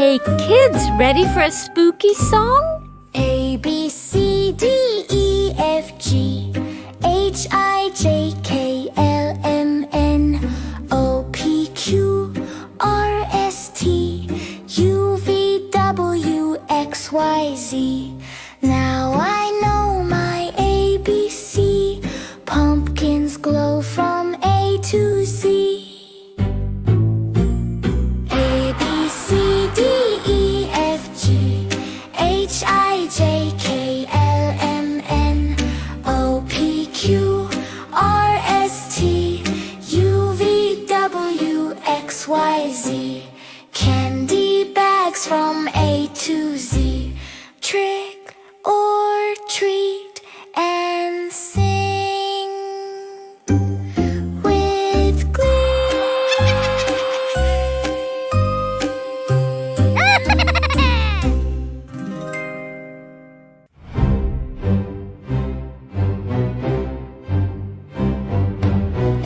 Hey kids, ready for a spooky song? A, B, C, D, E, F, G, H, I, J, K, L, M, N, O, P, Q, R, S, T, U, V, W, X, Y, Z. Now I know my ABC. Pumpkins glow from A to Z. H, I, J, K, L, M, N, O, P, Q, R, S, T, U, V, W, X, Y, Z. Candy bags from A to Z. Trick or treat and sing with glee.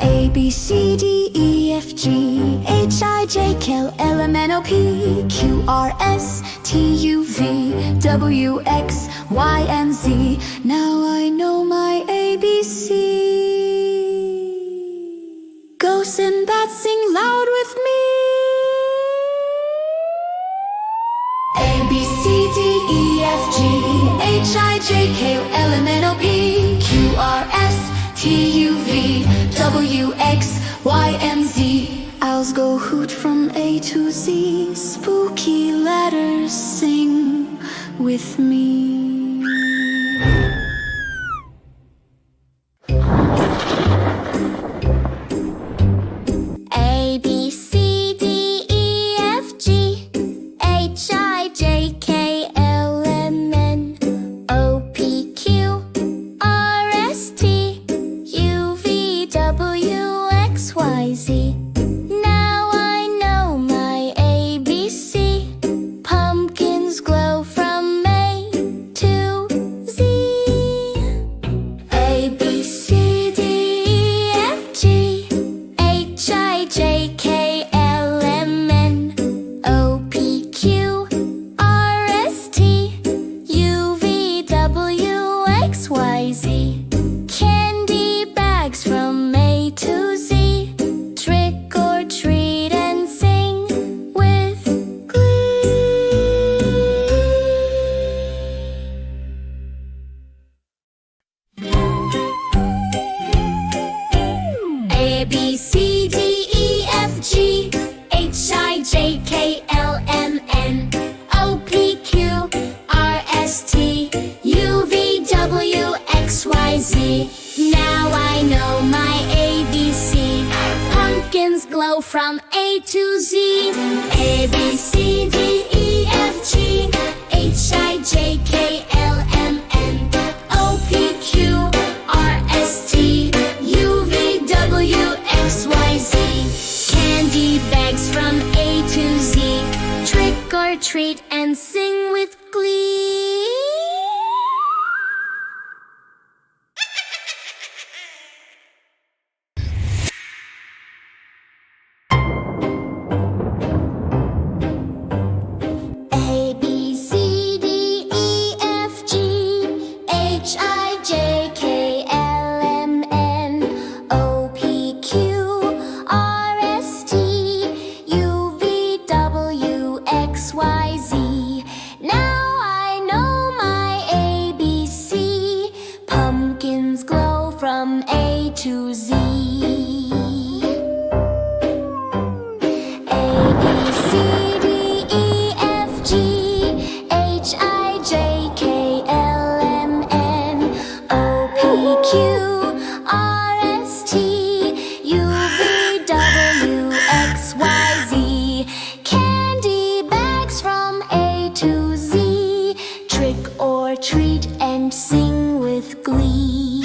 A, B, C, D, E, F, G, H, I, J, K, L, M, N, O, P, Q, R, S, T, U, V, W, X, Y, and Z. Now I know my ABC. Ghosts and bats sing loud with me. A, B, C, D, E, F, G, H, I, J, K, L, M, N, O, P, Q, R, S, T, U, V, W, X, Y, and Z. Owls go hoot from A to Z. Spooky letters sing with me. A, B, C, D, E, F, G, H, I, J, K, L, M, N, O, P, Q, R, S, T, U, V, W, X, Y, Z. Now I know my ABC. Pumpkins glow from A to Z. A, B, C, D, E, F, G, H, I, J, K, L, M, N, O, P, Q, R, S, T, U, V, W, X, Y, Z. Candy bags from A to Z. Trick or treat and sing with glee. A, B, C, D, E, F, G, H, I, J, K, L, M, N, O, P, Q, R, S, T, U, V, W, X, Y, Z. Now I know my ABC. Pumpkins glow from A to Z. A, B, C, D, E, F, G, H, I, J, K, L, M, N, O, P, Q, R, S, T, U, V, W, X, Y, Z. Candy bags from A to Z. Trick or treat and sing with glee. A, B, C, D, E, F, G, H, I, J, K, L, M, N, O, P, Q, R, S, T, U, V, W, X, Y, Z. Now I know my ABC. Pumpkins glow from A to Z. A, B, C, D, E, F, G, H, I, J, K, L, M, N, O, P, Q, R, S, T, U, V, W, X, Y, Z. Candy bags from A to Z. Trick or treat and sing with glee.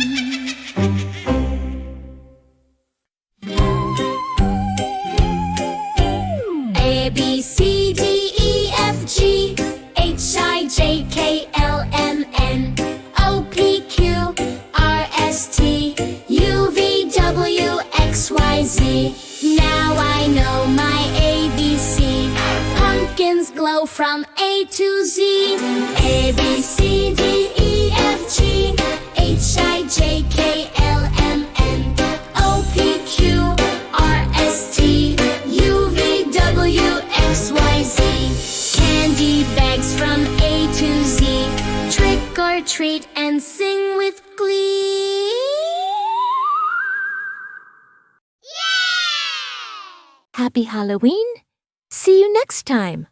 A, B, C, D, E, F, G, H, I, J, K, L, M, N, O, P, Q, R, S, T, U, V, W, X, Y, Z. Now I know my ABC. Pumpkins glow from A to Z. A, B, C, D, E, F, G, H, I, J, K, L, M, N, O, P, Q, R, S, T, U, V, W, X, Y, Z. Candy bags from A to Z. Trick or treat and sing with glee. Happy Halloween! See you next time.